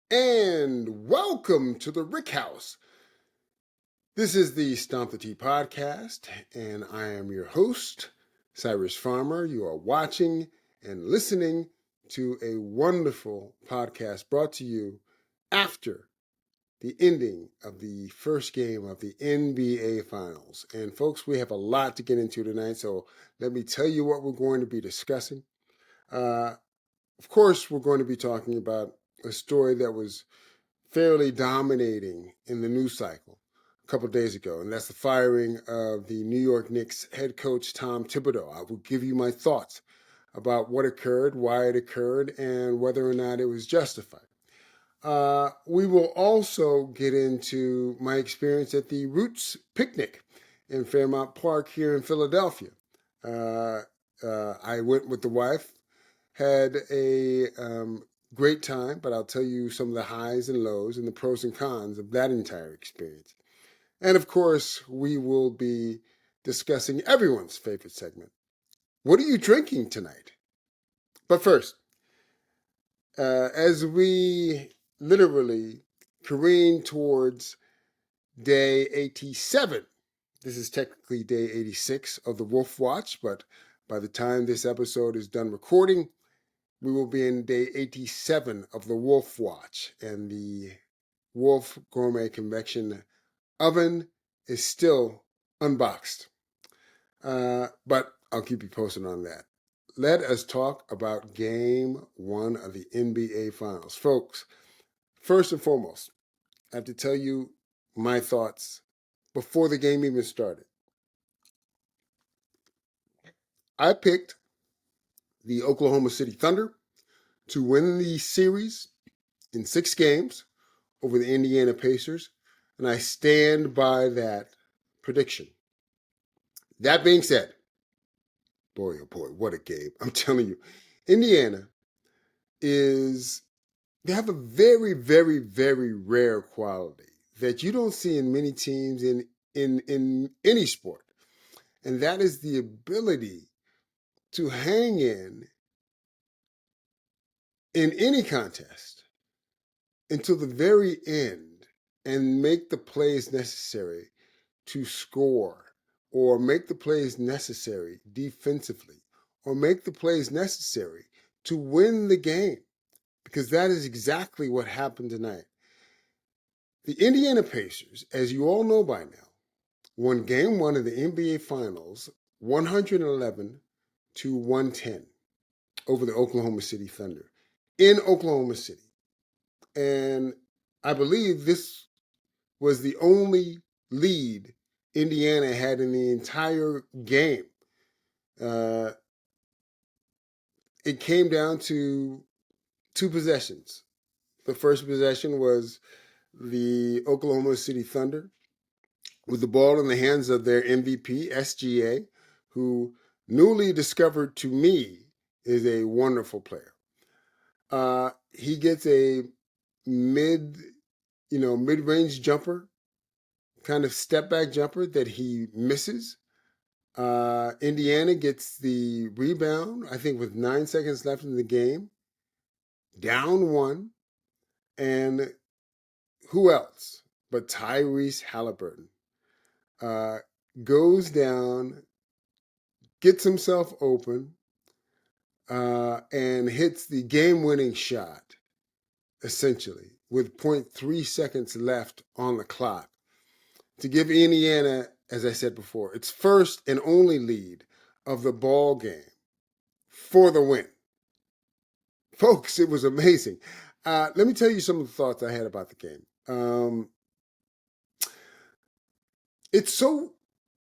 And welcome to the Rick House. This is the Stomp the Tee podcast, and I am your host, Cyrus Farmer. You are watching and listening to a wonderful podcast brought to you after the ending of the first game of the NBA Finals. And folks, we have a lot to get into tonight, so let me tell you what we're going to be discussing. Of course, we're going to be talking about a story that was fairly dominating in the news cycle a couple of days ago, and that's the firing of the New York Knicks head coach Tom Thibodeau. I will give you my thoughts about what occurred, why it occurred, and whether or not it was justified. We will also get into my experience at the Roots Picnic in Fairmount Park here in Philadelphia. I went with the wife, had a great time, but I'll tell you some of the highs and lows and the pros and cons of that entire experience. And of course, we will be discussing everyone's favorite segment. What are you drinking tonight? But first, as we literally careen towards day 87, this is technically day 86 of the Wolf Watch, but by the time this episode is done recording, we will be in day 87 of the Wolf Watch, and the Wolf Gourmet Convection Oven is still unboxed. But I'll keep you posted on that. Let us talk about game one of the NBA Finals. Folks, first and foremost, I have to tell you my thoughts before the game even started. I picked the Oklahoma City Thunder to win the series in 6 games over the Indiana Pacers, and I stand by that prediction. That being said, boy, oh boy, what a game. I'm telling you, Indiana they have a very, very, very rare quality that you don't see in many teams in any sport, and that is the ability to hang in any contest until the very end and make the plays necessary to score, or make the plays necessary defensively, or make the plays necessary to win the game, because that is exactly what happened tonight. The Indiana Pacers, as you all know by now, won game one of the NBA Finals 111 to 110 over the Oklahoma City Thunder in Oklahoma City. And I believe this was the only lead Indiana had in the entire game. It came down to 2 possessions. The first possession was the Oklahoma City Thunder with the ball in the hands of their MVP, SGA, who newly discovered to me is a wonderful player. He gets a mid-range jumper, kind of step back jumper that he misses. Indiana gets the rebound, I think with 9 seconds left in the game, down 1, and who else but Tyrese Halliburton goes down, gets himself open, and hits the game-winning shot, essentially, with 0.3 seconds left on the clock to give Indiana, as I said before, its first and only lead of the ball game for the win. Folks, it was amazing. Let me tell you some of the thoughts I had about the game. It's so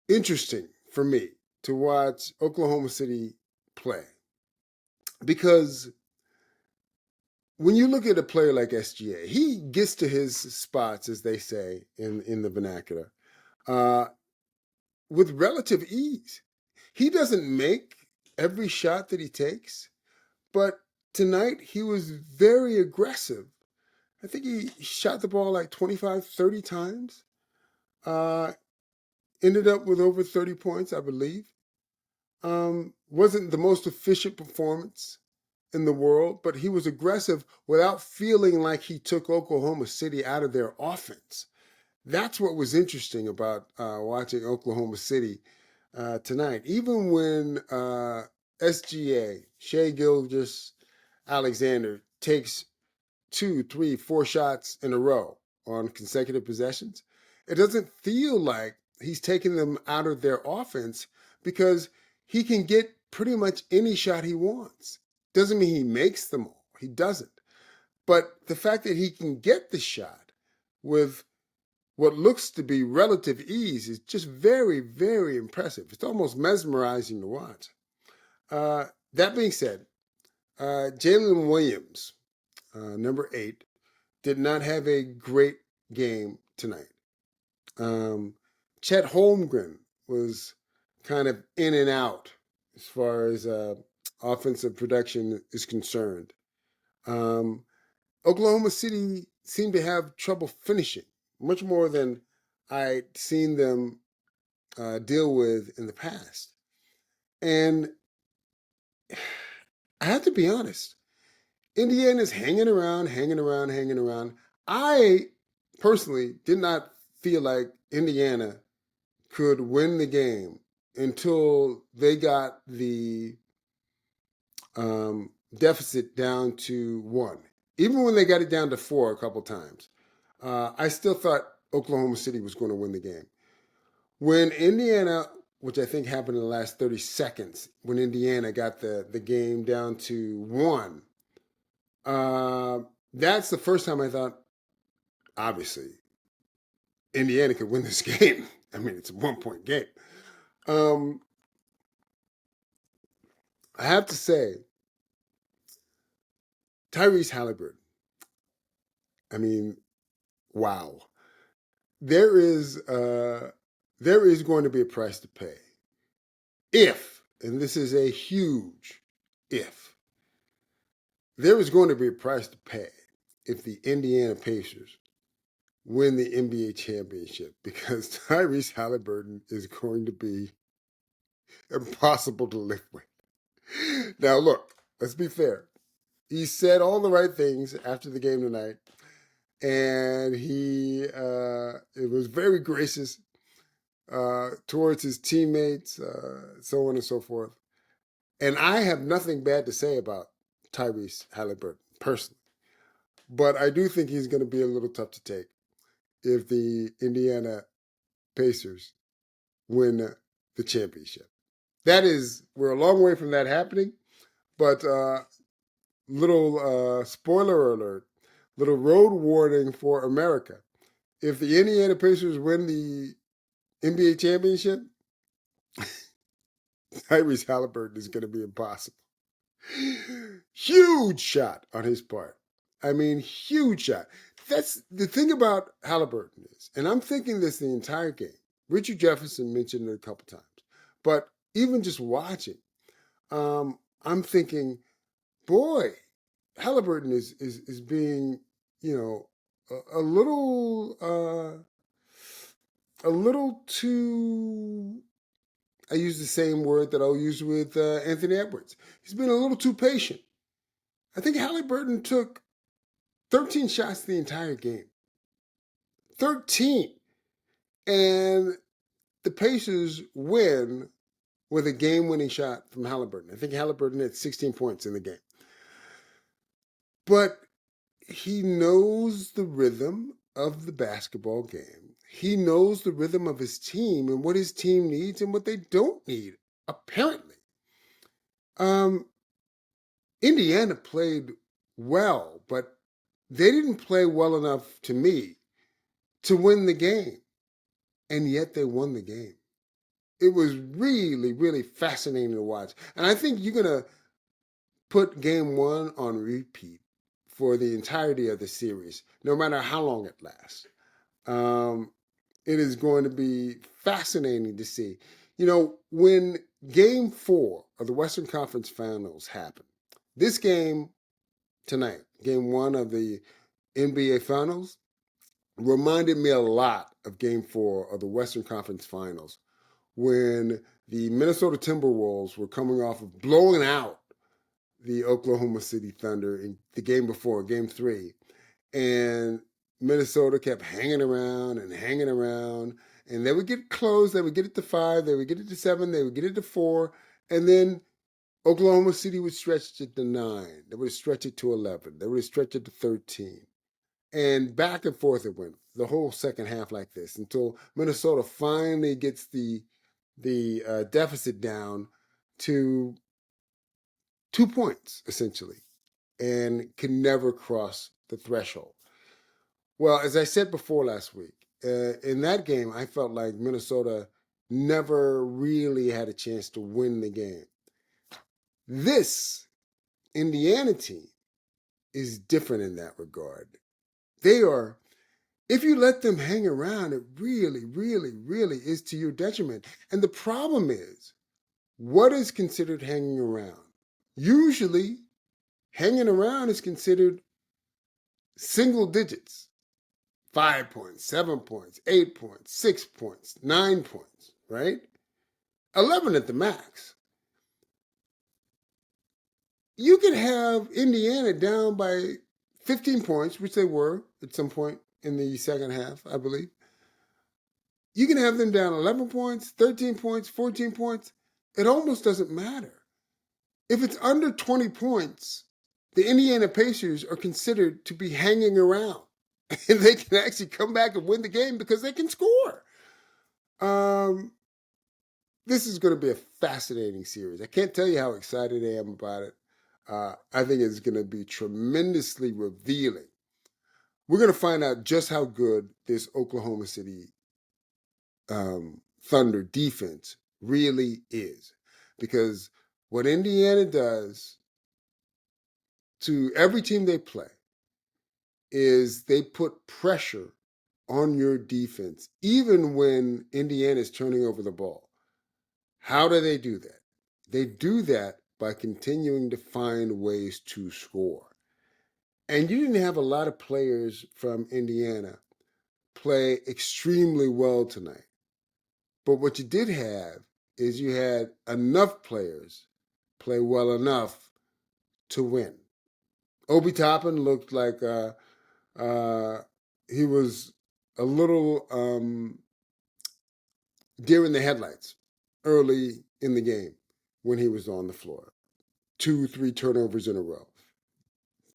interesting for me to watch Oklahoma City play, because when you look at a player like SGA, he gets to his spots, as they say in the vernacular, with relative ease. He doesn't make every shot that he takes, but tonight he was very aggressive. I think he shot the ball like 25, 30 times. Ended up with over 30 points, I believe. Wasn't the most efficient performance in the world, but he was aggressive without feeling like he took Oklahoma City out of their offense. That's what was interesting about watching Oklahoma City tonight. Even when SGA, Shai Gilgeous-Alexander, takes 2, 3, 4 shots in a row on consecutive possessions, it doesn't feel like he's taking them out of their offense because he can get pretty much any shot he wants. Doesn't mean he makes them all. He doesn't. But the fact that he can get the shot with what looks to be relative ease is just very, very impressive. It's almost mesmerizing to watch. That being said, Jalen Williams, number 8, did not have a great game tonight. Chet Holmgren was kind of in and out as far as offensive production is concerned. Oklahoma City seemed to have trouble finishing, much more than I'd seen them deal with in the past. And I have to be honest, Indiana's hanging around. I personally did not feel like Indiana could win the game until they got the deficit down to 1. Even when they got it down to 4 a couple times, I still thought Oklahoma City was going to win the game. When Indiana, which I think happened in the last 30 seconds, when Indiana got the game down to 1, that's the first time I thought, obviously, Indiana could win this game. I mean, it's a 1-point game. I have to say, Tyrese Halliburton, I mean, wow. There is going to be a price to pay if, and this is a huge if, there is going to be a price to pay if the Indiana Pacers win the NBA championship, because Tyrese Halliburton is going to be impossible to live with. Now, look, let's be fair. He said all the right things after the game tonight, and he it was very gracious towards his teammates, so on and so forth. And I have nothing bad to say about Tyrese Halliburton personally, but I do think he's going to be a little tough to take if the Indiana Pacers win the championship. We're a long way from that happening, but little spoiler alert, little road warning for America. If the Indiana Pacers win the NBA championship, Tyrese Halliburton is going to be impossible. Huge shot on his part. I mean, huge shot. That's the thing about Halliburton is, and I'm thinking this the entire game. Richard Jefferson mentioned it a couple times, but even just watching, I'm thinking, boy, Halliburton is being, a little too. I use the same word that I'll use with Anthony Edwards. He's been a little too patient. I think Halliburton took 13 shots the entire game. 13. And the Pacers win with a game-winning shot from Halliburton. I think Halliburton had 16 points in the game. But he knows the rhythm of the basketball game. He knows the rhythm of his team and what his team needs and what they don't need, apparently. Indiana played well, but they didn't play well enough to me to win the game. And yet they won the game. It was really, really fascinating to watch. And I think you're going to put game 1 on repeat for the entirety of the series, no matter how long it lasts. It is going to be fascinating to see. When game 4 of the Western Conference Finals happened, this game tonight, game 1 of the NBA Finals, reminded me a lot of game 4 of the Western Conference Finals, when the Minnesota Timberwolves were coming off of blowing out the Oklahoma City Thunder in the game before, game 3. And Minnesota kept hanging around and hanging around. And they would get close. They would get it to 5. They would get it to 7. They would get it to 4. And then Oklahoma City would stretch it to 9. They would stretch it to 11. They would stretch it to 13. And back and forth it went the whole second half like this until Minnesota finally gets the deficit down to 2 points, essentially, and can never cross the threshold. Well, as I said before last week, in that game, I felt like Minnesota never really had a chance to win the game. This Indiana team is different in that regard. They are, if you let them hang around, it really, really, really is to your detriment. And the problem is, what is considered hanging around? Usually, hanging around is considered single digits. 5 points, 7 points, 8 points, 6 points, 9 points, right? 11 at the max. You could have Indiana down by 15 points, which they were at some point in the second half, I believe. You can have them down 11 points, 13 points, 14 points. It almost doesn't matter. If it's under 20 points, the Indiana Pacers are considered to be hanging around. And they can actually come back and win the game because they can score. This is going to be a fascinating series. I can't tell you how excited I am about it. I think it's going to be tremendously revealing. We're going to find out just how good this Oklahoma City Thunder defense really is. Because what Indiana does to every team they play is they put pressure on your defense, even when Indiana is turning over the ball. How do they do that? They do that by continuing to find ways to score. And you didn't have a lot of players from Indiana play extremely well tonight. But what you did have is you had enough players play well enough to win. Obi Toppin looked like he was a little deer in the headlights early in the game when he was on the floor. 2-3 turnovers in a row.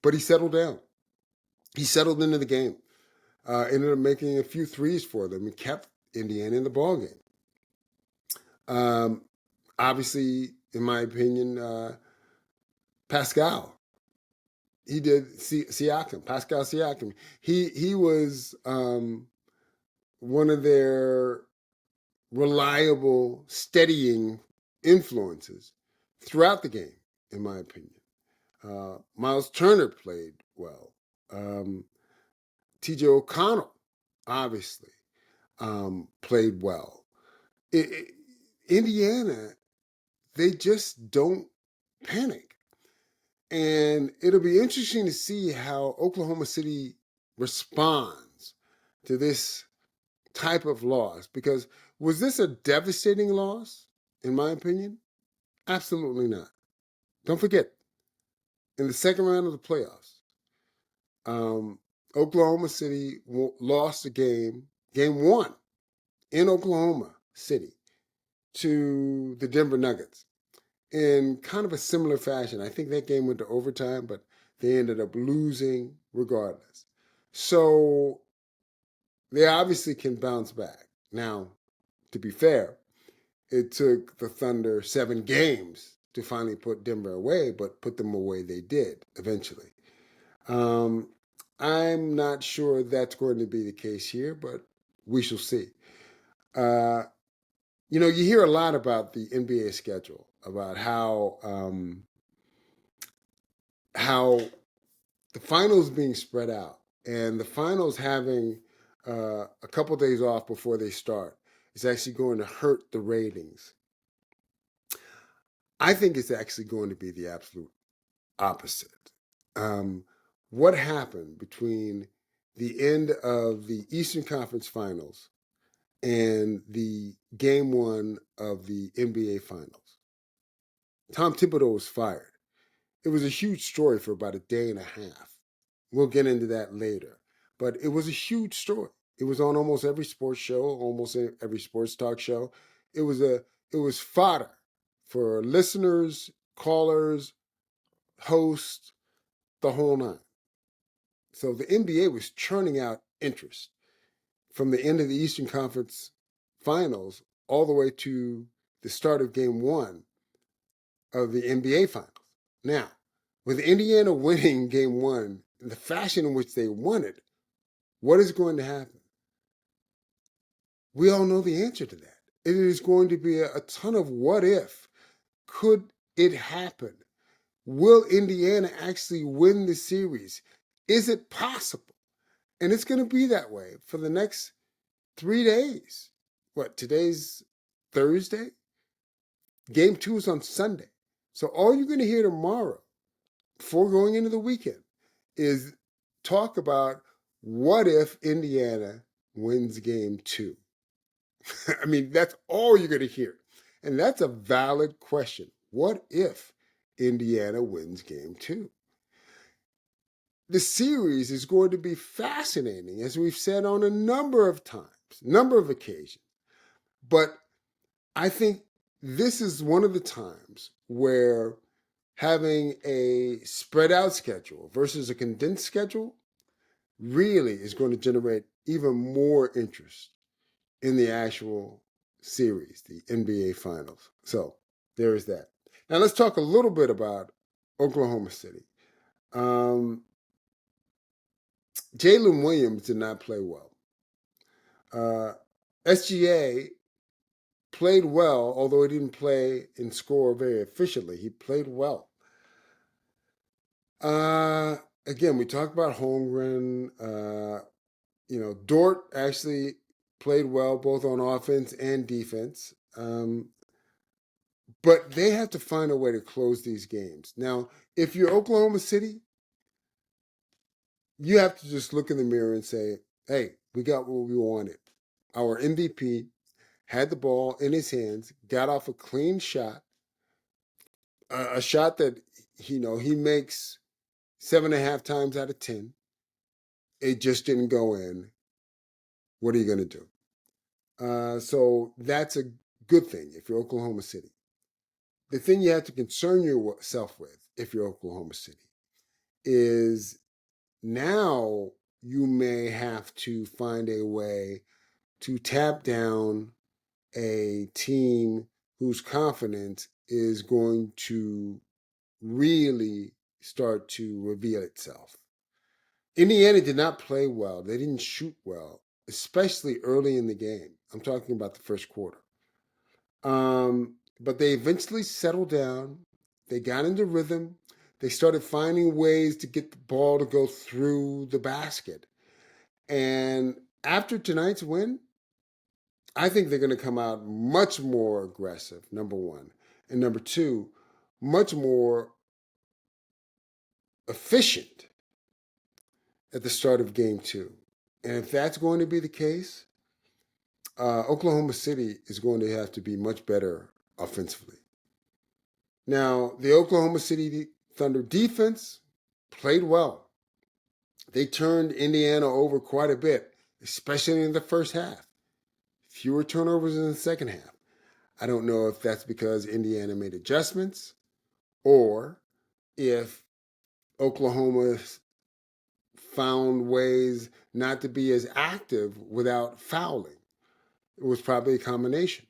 But he settled down. He settled into the game. Ended up making a few threes for them and kept Indiana in the ballgame. Obviously, in my opinion, Pascal. He did Siakam, Pascal Siakam. He was one of their reliable, steadying influences throughout the game, in my opinion. Miles Turner played well. TJ O'Connell, obviously, played well. Indiana, they just don't panic. And it'll be interesting to see how Oklahoma City responds to this type of loss. Because was this a devastating loss, in my opinion? Absolutely not. Don't forget, in the second round of the playoffs, Oklahoma City lost a game 1 in Oklahoma City to the Denver Nuggets in kind of a similar fashion. I think that game went to overtime, but they ended up losing regardless. So they obviously can bounce back. Now, to be fair, it took the Thunder 7 games to finally put Denver away, but put them away they did eventually. I'm not sure that's going to be the case here, but we shall see. You hear a lot about the NBA schedule, about how the finals being spread out and the finals having a couple days off before they start is actually going to hurt the ratings. I think it's actually going to be the absolute opposite. What happened between the end of the Eastern Conference Finals and the game 1 of the NBA Finals? Tom Thibodeau was fired. It was a huge story for about a day and a half. We'll get into that later. But it was a huge story. It was on almost every sports show, almost every sports talk show. It was fodder for listeners, callers, hosts, the whole nine. So the NBA was churning out interest from the end of the Eastern Conference Finals all the way to the start of Game 1 of the NBA Finals. Now, with Indiana winning Game 1 in the fashion in which they won it, what is going to happen? We all know the answer to that. It is going to be a ton of what if. Could it happen? Will Indiana actually win the series? Is it possible? And it's going to be that way for the next 3 days. What, today's Thursday? Game 2 is on Sunday. So all you're going to hear tomorrow, before going into the weekend, is talk about what if Indiana wins Game 2. I mean, that's all you're going to hear. And that's a valid question. What if Indiana wins Game 2? The series is going to be fascinating, as we've said on a number of times, number of occasions. But I think this is one of the times where having a spread out schedule versus a condensed schedule really is going to generate even more interest in the actual series, the NBA Finals. So there is that. Now let's talk a little bit about Oklahoma City. Jalen Williams did not play well. SGA played well, although he didn't play and score very efficiently. He played well. Again, we talked about Holmgren. Dort actually played well both on offense and defense. But they have to find a way to close these games. Now, if you're Oklahoma City, you have to just look in the mirror and say, hey, we got what we wanted. Our MVP had the ball in his hands, got off a clean shot, a shot that he makes 7.5 times out of 10. It just didn't go in. What are you going to do? So that's a good thing if you're Oklahoma City. The thing you have to concern yourself with if you're Oklahoma City is now you may have to find a way to tap down a team whose confidence is going to really start to reveal itself. Indiana did not play well. They didn't shoot well, especially early in the game. I'm talking about the first quarter. But they eventually settled down. They got into rhythm. They started finding ways to get the ball to go through the basket. And after tonight's win, I think they're going to come out much more aggressive, number one. And number two, much more efficient at the start of game 2. And if that's going to be the case, Oklahoma City is going to have to be much better offensively. Now, the Oklahoma City Thunder defense played well. They turned Indiana over quite a bit, especially in the first half. Fewer turnovers in the second half. I don't know if that's because Indiana made adjustments or if Oklahoma found ways not to be as active without fouling. It was probably a combination.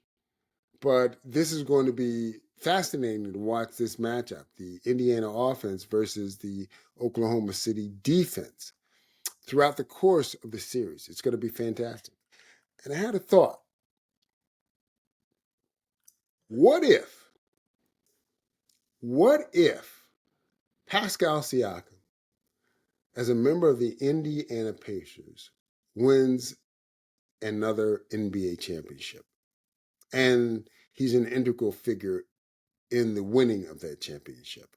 But this is going to be fascinating to watch this matchup, the Indiana offense versus the Oklahoma City defense throughout the course of the series. It's going to be fantastic. And I had a thought. What if Pascal Siakam, as a member of the Indiana Pacers, wins another NBA championship? And he's an integral figure in the winning of that championship.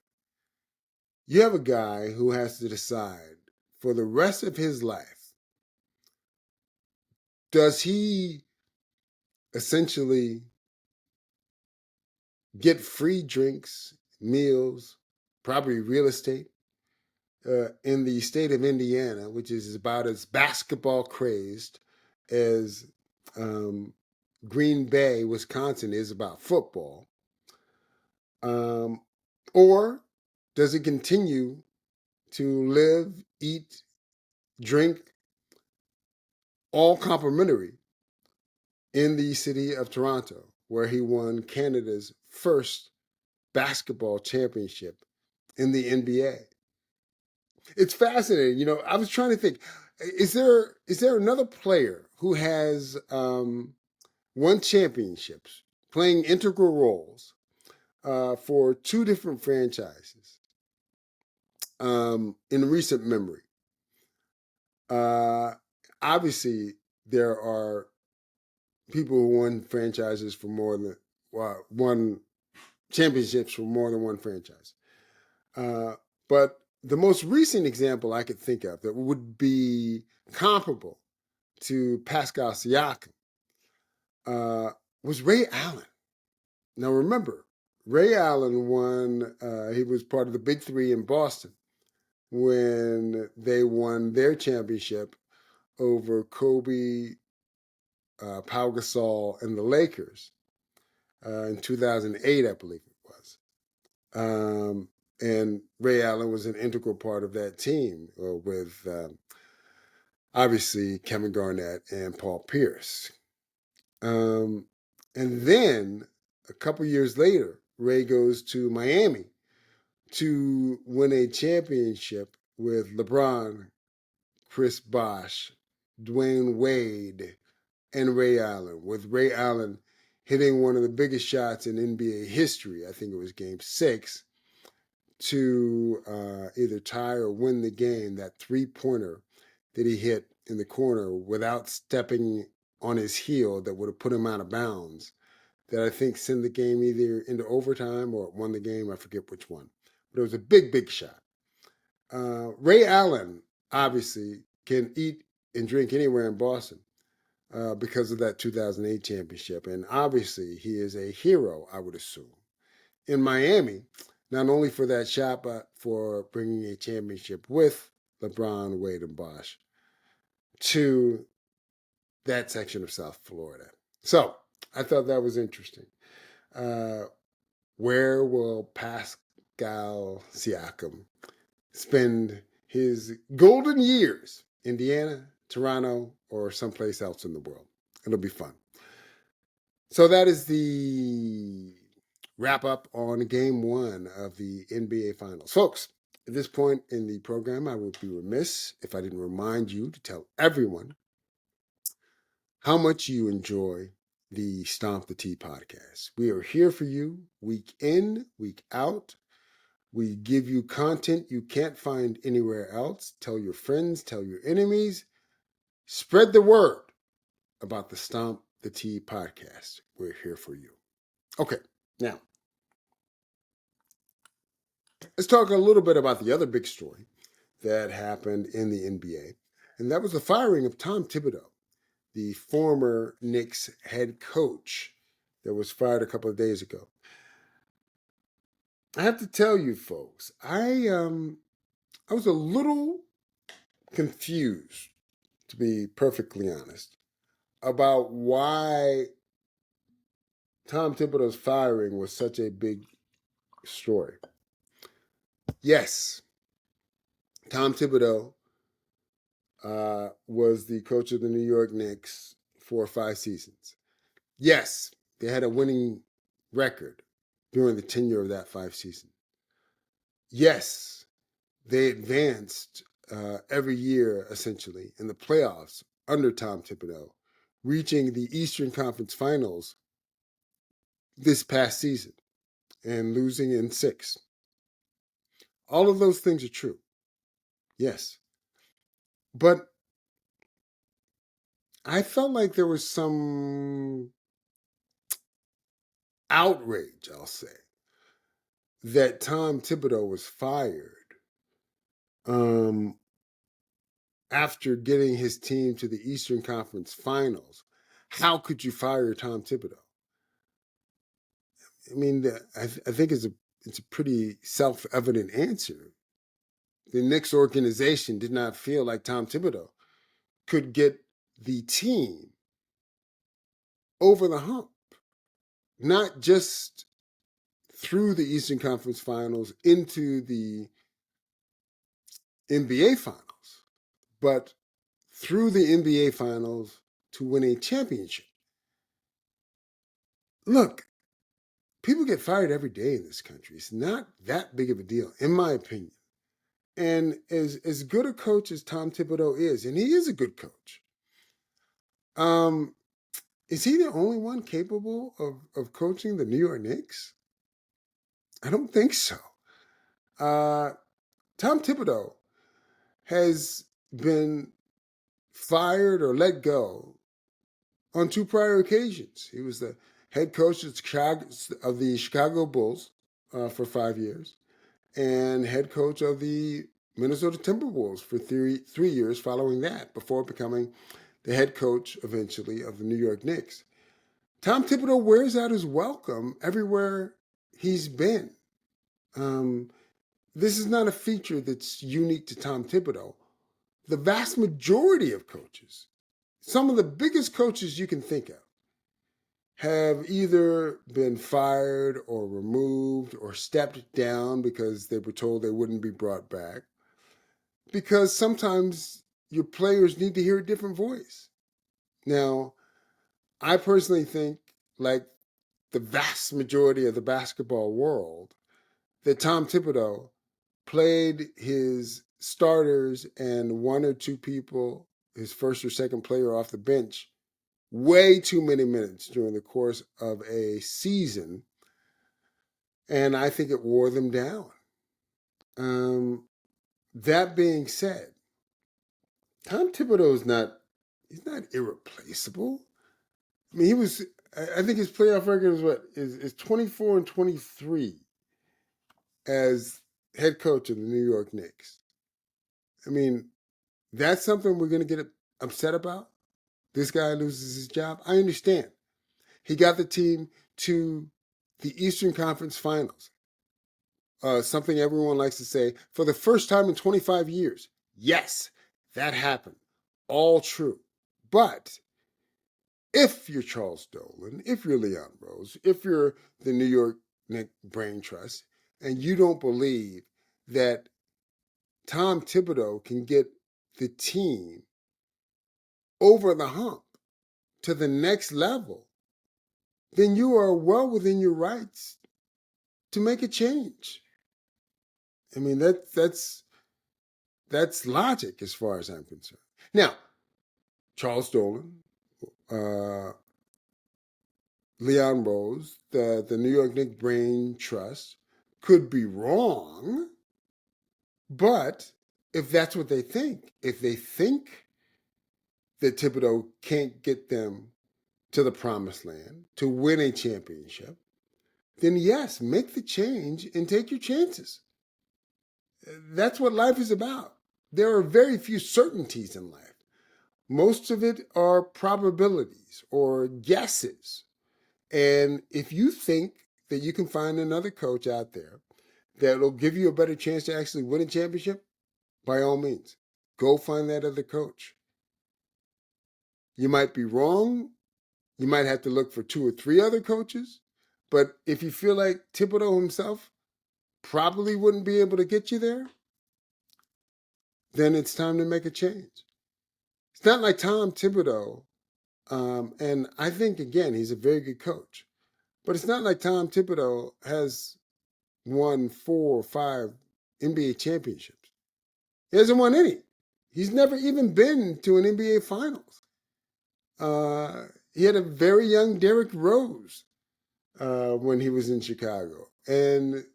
You have a guy who has to decide for the rest of his life, does he essentially get free drinks, meals, probably real estate, in the state of Indiana, which is about as basketball crazed as Green Bay, Wisconsin is about football? Or does it continue to live, eat, drink, all complimentary in the city of Toronto, where he won Canada's first basketball championship in the NBA? It's fascinating. I was trying to think, is there another player who has won championships, playing integral roles for two different franchises in recent memory? Obviously, there are people who won franchises for more than won championships for more than one franchise. But the most recent example I could think of that would be comparable to Pascal Siakam was Ray Allen. Now remember, Ray Allen won, he was part of the Big Three in Boston when they won their championship over Kobe, Pau Gasol, and the Lakers in 2008, I believe it was. And Ray Allen was an integral part of that team with obviously Kevin Garnett and Paul Pierce. And then a couple years later, Ray goes to Miami to win a championship with LeBron, Chris Bosh, Dwayne Wade, and Ray Allen, with Ray Allen hitting one of the biggest shots in NBA history. I think it was Game 6 to either tie or win the game, that three-pointer that he hit in the corner without stepping on his heel that would have put him out of bounds, that I think sent the game either into overtime or won the game. I forget which one. But it was a big, big shot. Ray Allen, obviously, can eat and drink anywhere in Boston because of that 2008 championship. And obviously, he is a hero, I would assume, in Miami, not only for that shot, but for bringing a championship with LeBron, Wade, and Bosh to that section of South Florida. So I thought that was interesting. Where will Pascal Siakam spend his golden years? Indiana, Toronto, or someplace else in the world? It'll be fun. So that is the wrap up on game 1 of the NBA Finals. Folks, at this point in the program, I would be remiss if I didn't remind you to tell everyone how much you enjoy the Stomp the Tee podcast. We are here for you week in, week out. We give you content you can't find anywhere else. Tell your friends, tell your enemies. Spread the word about the Stomp the Tee podcast. We're here for you. Okay, now, let's talk a little bit about the other big story that happened in the NBA, and that was the firing of Tom Thibodeau, the former Knicks head coach that was fired a couple of days ago. I have to tell you, folks, I was a little confused, to be perfectly honest, about why Tom Thibodeau's firing was such a big story. Yes, Tom Thibodeau was the coach of the New York Knicks for 5 seasons. Yes, they had a winning record during the tenure of that 5 seasons. Yes, they advanced every year, essentially, in the playoffs under Tom Thibodeau, reaching the Eastern Conference Finals this past season and losing in 6. All of those things are true. Yes. But I felt like there was some outrage, I'll say, that Tom Thibodeau was fired after getting his team to the Eastern Conference Finals. How could you fire Tom Thibodeau? I mean, I think it's it's a pretty self-evident answer. The Knicks organization did not feel like Tom Thibodeau could get the team over the hump, not just through the Eastern Conference Finals into the NBA Finals, but through the NBA Finals to win a championship. Look, people get fired every day in this country. It's not that big of a deal, in my opinion. And as good a coach as Tom Thibodeau is, and he is a good coach, is he the only one capable of coaching the New York Knicks? I don't think so. Tom Thibodeau has been fired or let go on 2 prior occasions. He was the head coach of the Chicago Bulls for 5 years and head coach of the Minnesota Timberwolves for 3 years following that, before becoming the head coach eventually of the New York Knicks. Tom Thibodeau wears out his welcome everywhere he's been. This is not a feature that's unique to Tom Thibodeau. The vast majority of coaches, some of the biggest coaches you can think of, have either been fired or removed or stepped down because they were told they wouldn't be brought back. Because sometimes your players need to hear a different voice. Now, I personally think, like the vast majority of the basketball world, that Tom Thibodeau played his starters and 1 or 2 people, his first or second player off the bench, way too many minutes during the course of a season, and I think it wore them down. That being said, Tom Thibodeau he's not irreplaceable. I mean, I think his playoff record is 24-23 as head coach of the New York Knicks. I mean, that's something we're going to get upset about. This guy loses his job. I understand. He got the team to the Eastern Conference Finals. Something everyone likes to say, for the first time in 25 years. Yes, that happened. All true. But if you're Charles Dolan, if you're Leon Rose, if you're the New York Knicks Brain Trust, and you don't believe that Tom Thibodeau can get the team over the hump to the next level, then you are well within your rights to make a change. I mean, that's logic as far as I'm concerned. Now, Charles Dolan, Leon Rose, the New York Knicks Brain Trust could be wrong, but if that's what they think, if they think that Thibodeau can't get them to the promised land to win a championship, then yes, make the change and take your chances. That's what life is about. There are very few certainties in life. Most of it are probabilities or guesses. And if you think that you can find another coach out there that will give you a better chance to actually win a championship, by all means, go find that other coach. You might be wrong. You might have to look for 2 or 3 other coaches. But if you feel like Thibodeau himself probably wouldn't be able to get you there, then it's time to make a change. It's not like Tom Thibodeau, and I think, again, he's a very good coach, but it's not like Tom Thibodeau has won 4 or 5 NBA championships. He hasn't won any. He's never even been to an NBA Finals. He had a very young Derrick Rose when he was in Chicago, and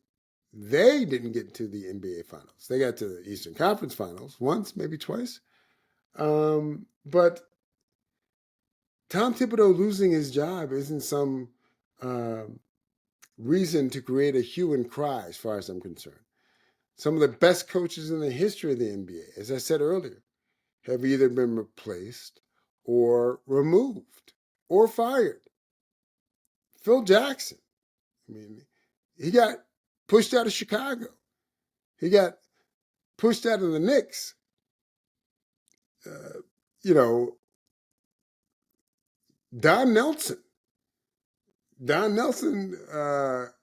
they didn't get to the NBA Finals. They got to the Eastern Conference Finals once, maybe twice. But Tom Thibodeau losing his job isn't some reason to create a hue and cry, as far as I'm concerned. Some of the best coaches in the history of the NBA, as I said earlier, have either been replaced or removed or fired. Phil Jackson, I mean, he got pushed out of Chicago. He got pushed out of the Knicks. You know, Don Nelson. Don Nelson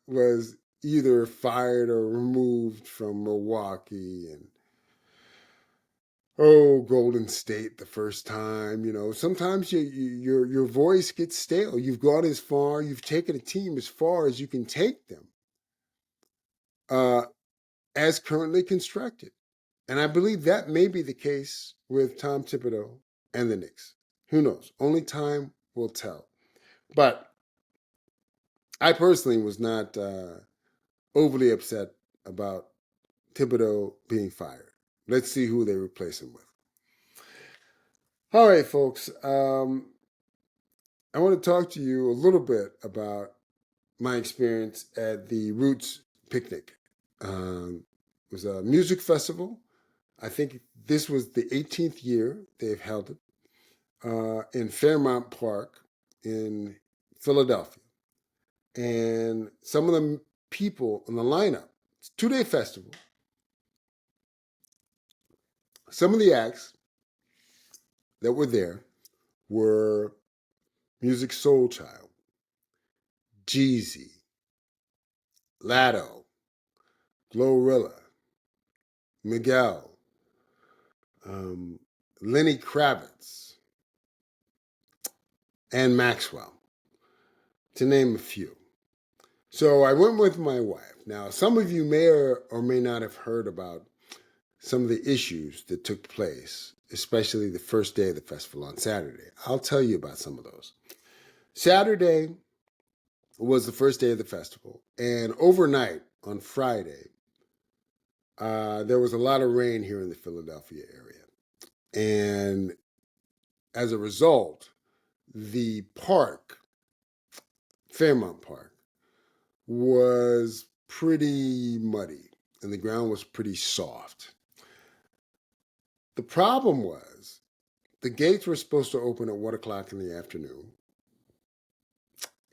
was either fired or removed from Milwaukee and Golden State the first time. You know, sometimes your voice gets stale. You've gone as far, you've taken a team as far as you can take them, as currently constructed. And I believe that may be the case with Tom Thibodeau and the Knicks. Who knows? Only time will tell. But I personally was not overly upset about Thibodeau being fired. Let's see who they replace him with. All right, folks. I want to talk to you a little bit about my experience at the Roots Picnic. It was a music festival. I think this was the 18th year they've held it in Fairmount Park in Philadelphia. And some of the people in the lineup, it's a 2-day festival. Some of the acts that were there were Music Soul Child, Jeezy, Latto, Glorilla, Miguel, Lenny Kravitz, and Maxwell, to name a few. So I went with my wife. Now, some of you may or may not have heard about some of the issues that took place, especially the first day of the festival on Saturday. I'll tell you about some of those. Saturday was the first day of the festival, and overnight on Friday, there was a lot of rain here in the Philadelphia area. And as a result, the park, Fairmount Park, was pretty muddy and the ground was pretty soft. The problem was the gates were supposed to open at 1 o'clock in the afternoon.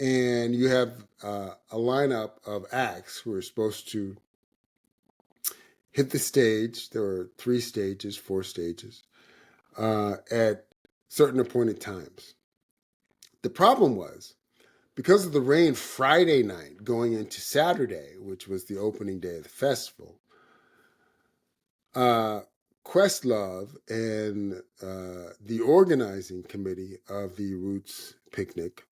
And you have a lineup of acts who are supposed to hit the stage. There were 3 stages, 4 stages, at certain appointed times. The problem was, because of the rain Friday night going into Saturday, which was the opening day of the festival, Questlove and the organizing committee of the Roots Picnic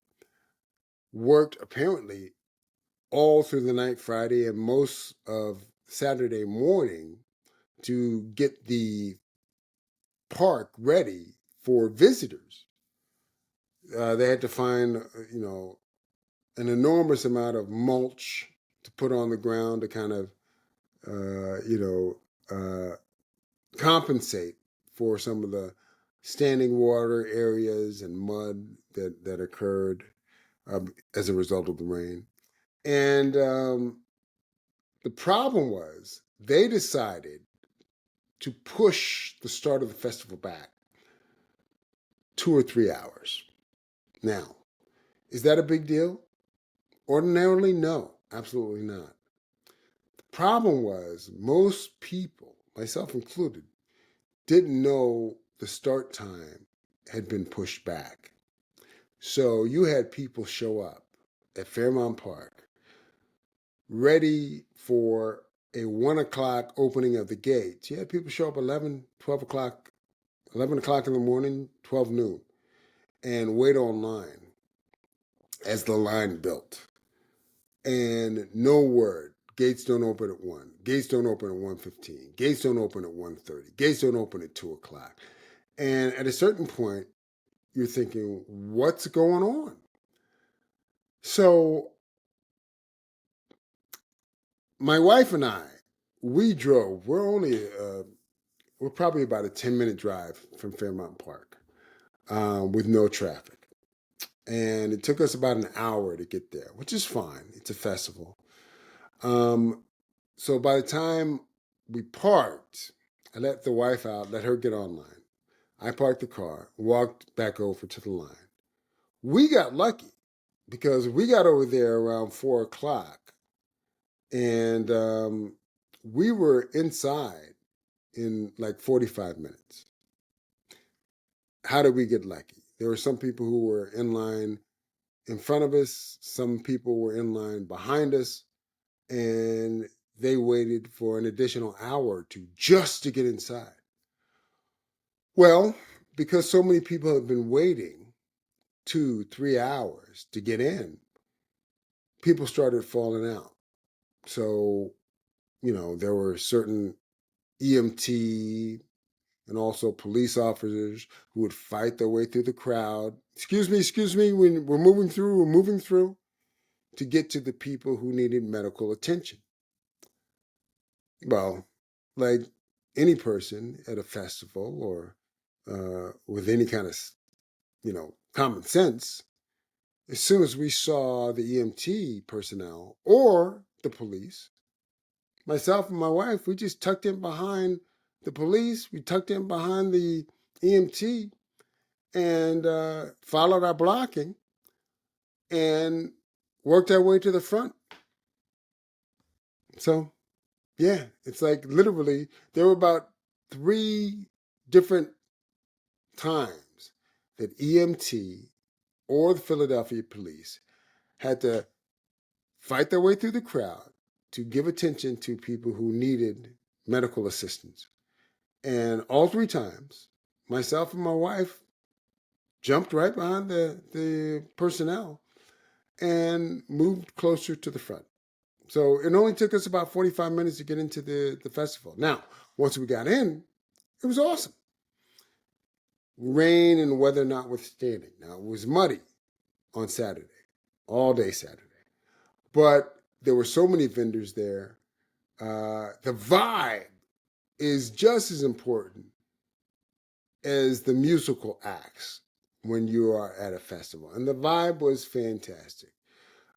worked apparently all through the night Friday and most of Saturday morning to get the park ready for visitors. They had to find, an enormous amount of mulch to put on the ground to kind of, compensate for some of the standing water areas and mud that occurred as a result of the rain. And the problem was they decided to push the start of the festival back 2 or 3 hours. Now, is that a big deal? Ordinarily, no, absolutely not. The problem was most people, myself included, didn't know the start time had been pushed back. So you had people show up at Fairmount Park ready for a 1 o'clock opening of the gates. You had people show up 11 o'clock in the morning, 12 noon, and wait online as the line built. And no word. Gates don't open at 1. Gates don't open at 1:15. Gates don't open at 1:30. Gates don't open at 2 o'clock. And at a certain point, you're thinking, what's going on? So my wife and I, we drove. We're probably about a 10-minute drive from Fairmount Park with no traffic. And it took us about an hour to get there, which is fine. It's a festival. So by the time we parked, I let the wife out, let her get online. I parked the car, walked back over to the line. We got lucky because we got over there around 4 o'clock And we were inside in like 45 minutes. How did we get lucky? There were some people who were in line in front of us, some people were in line behind us, and they waited for an additional hour or two just to get inside. Well, because so many people have been waiting 2, 3 hours to get in, people started falling out. So, there were certain EMT and also police officers who would fight their way through the crowd. Excuse me, we're moving through to get to the people who needed medical attention. Well, like any person at a festival or with any kind of, common sense, as soon as we saw the EMT personnel or the police, myself and my wife, we just tucked in behind the police, we tucked in behind the EMT and followed our blocking and worked our way to the front. So, yeah, it's like literally there were about 3 different times that EMT or the Philadelphia police had to fight their way through the crowd to give attention to people who needed medical assistance. And all 3 times, myself and my wife jumped right behind the personnel and moved closer to the front. So it only took us about 45 minutes to get into the festival. Now, once we got in, it was awesome. Rain and weather notwithstanding. Now, it was muddy on Saturday, all day Saturday. But there were so many vendors there. The vibe is just as important as the musical acts when you are at a festival. And the vibe was fantastic.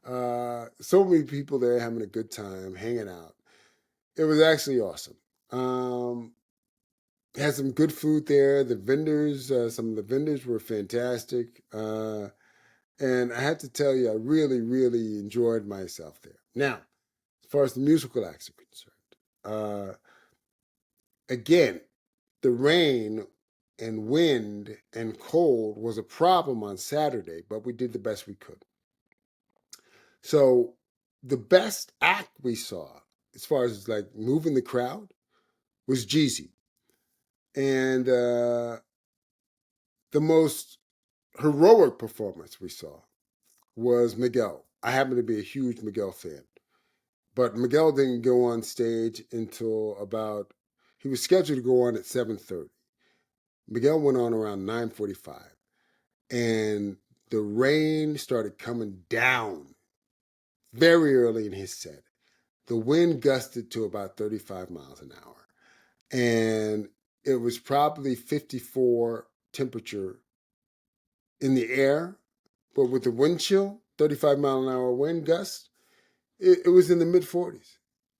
So many people there having a good time, hanging out. It was actually awesome. Had some good food there. The vendors, some of the vendors were fantastic. And I have to tell you, I really, really enjoyed myself there. Now, as far as the musical acts are concerned, again, the rain and wind and cold was a problem on Saturday, but we did the best we could. So the best act we saw, as far as like moving the crowd, was Jeezy. And the most heroic performance we saw was Miguel. I happen to be a huge Miguel fan. But Miguel didn't go on stage until he was scheduled to go on at 7:30. Miguel went on around 9:45. And the rain started coming down very early in his set. The wind gusted to about 35 miles an hour. And it was probably 54 temperature in the air, but with the wind chill, 35-mile-an-hour wind gust, it was in the mid-40s.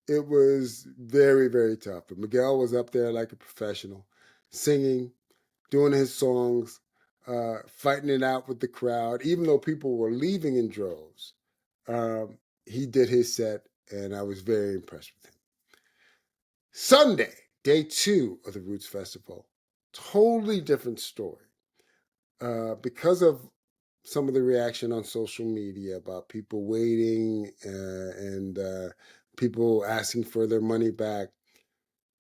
It was very, very tough. But Miguel was up there like a professional, singing, doing his songs, fighting it out with the crowd. Even though people were leaving in droves, he did his set, and I was very impressed with him. Sunday, day 2 of the Roots Festival, totally different story. Because of some of the reaction on social media about people waiting and people asking for their money back,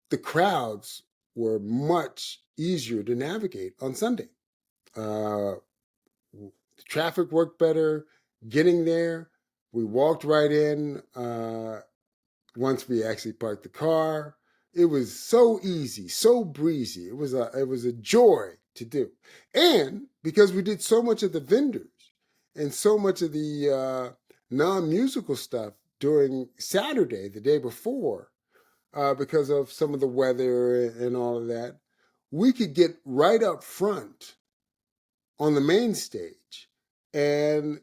the crowds were much easier to navigate on Sunday. The traffic worked better getting there. We walked right in once we actually parked the car. It was so easy, so breezy. It was a joy to do. And because we did so much of the vendors and so much of the non-musical stuff during Saturday, the day before, because of some of the weather and all of that, we could get right up front on the main stage and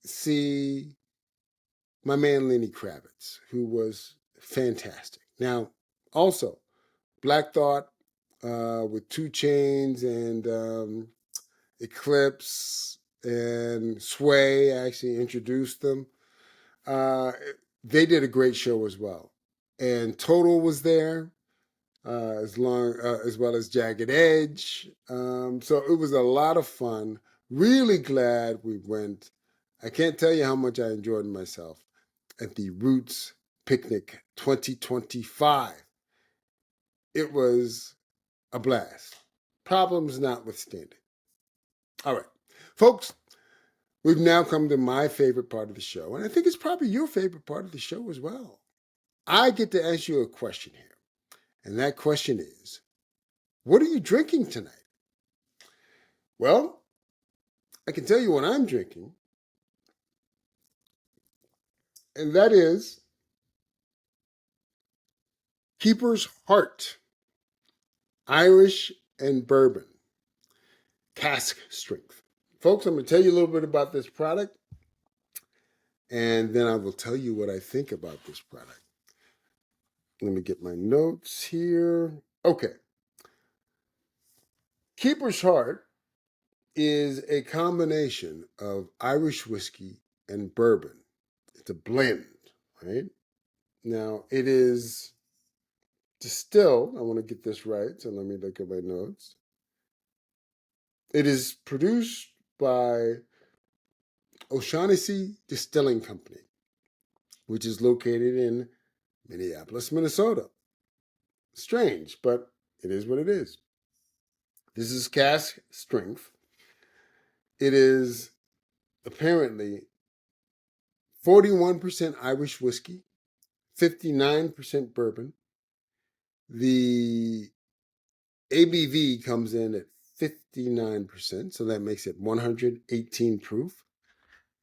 see my man Lenny Kravitz, who was fantastic. Now, also, Black Thought with 2 Chainz and Eclipse and Sway actually introduced them. they did a great show as well. And Total was there, as well as Jagged Edge. So it was a lot of fun. Really glad we went. I can't tell you how much I enjoyed myself at the Roots Picnic 2025. It was a blast. Problems notwithstanding. All right, folks, we've now come to my favorite part of the show, and I think it's probably your favorite part of the show as well. I get to ask you a question here, and that question is, what are you drinking tonight? Well, I can tell you what I'm drinking, and that is Keeper's Heart, Irish and Bourbon, cask strength. Folks, I'm going to tell you a little bit about this product, and then I will tell you what I think about this product. Let me get my notes here. Okay. Keeper's Heart is a combination of Irish whiskey and bourbon. It's a blend, right? Now, it is distilled. I want to get this right, so let me look at my notes. It is produced by O'Shaughnessy Distilling Company, which is located in Minneapolis, Minnesota. Strange, but it is what it is. This is cask strength. It is apparently 41% Irish whiskey, 59% bourbon. The ABV comes in at 59%, so that makes it 118 proof.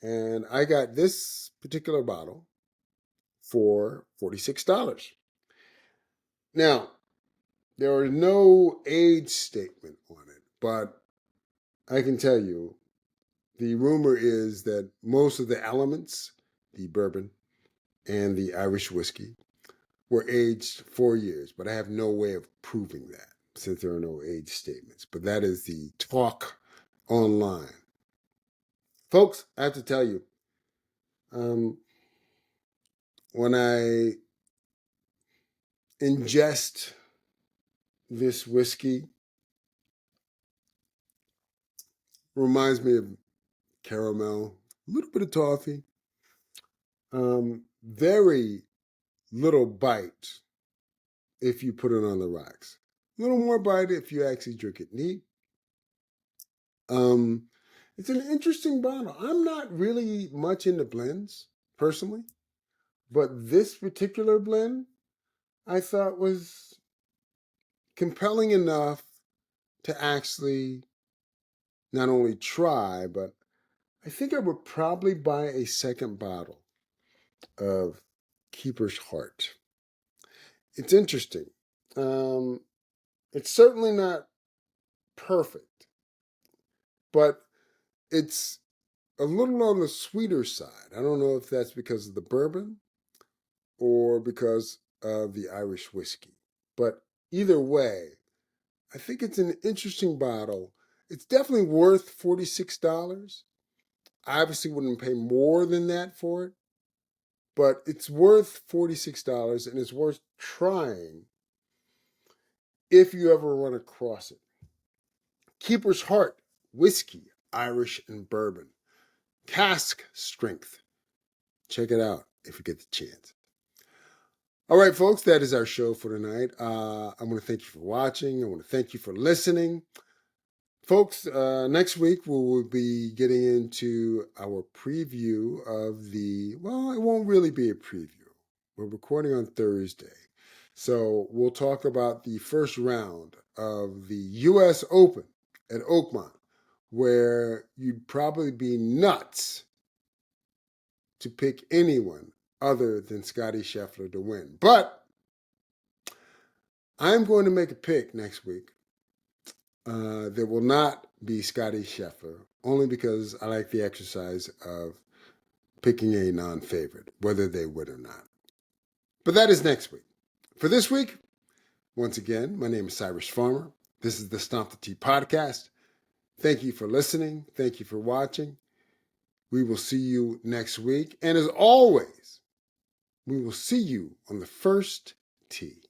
And I got this particular bottle for $46. Now, there is no age statement on it, but I can tell you the rumor is that most of the elements, the bourbon and the Irish whiskey, were aged 4 years, but I have no way of proving that since there are no age statements. But that is the talk online. Folks, I have to tell you, when I ingest this whiskey, reminds me of caramel, a little bit of toffee, very little bite if you put it on the rocks. A little more bite if you actually drink it neat. It's an interesting bottle. I'm not really much into blends, personally, but this particular blend I thought was compelling enough to actually not only try, but I think I would probably buy a second bottle of Keeper's Heart. It's interesting. It's certainly not perfect, but it's a little on the sweeter side. I don't know if that's because of the bourbon or because of the Irish whiskey. But either way, I think it's an interesting bottle. It's definitely worth $46. I obviously wouldn't pay more than that for it, but it's worth $46 and it's worth trying if you ever run across it. Keeper's Heart, whiskey, Irish and bourbon, cask strength. Check it out if you get the chance. All right, folks, that is our show for tonight. I want to thank you for watching. I want to thank you for listening. Folks, next week we will be getting into our preview of well, it won't really be a preview. We're recording on Thursday. So we'll talk about the first round of the U.S. Open at Oakmont, where you'd probably be nuts to pick anyone other than Scottie Scheffler to win. But I'm going to make a pick next week that will not be Scottie Scheffler, only because I like the exercise of picking a non-favorite, whether they win or not. But that is next week. For this week, once again, my name is Cyrus Farmer. This is the Stomp the Tee podcast. Thank you for listening. Thank you for watching. We will see you next week. And as always, We will see you on the first tee.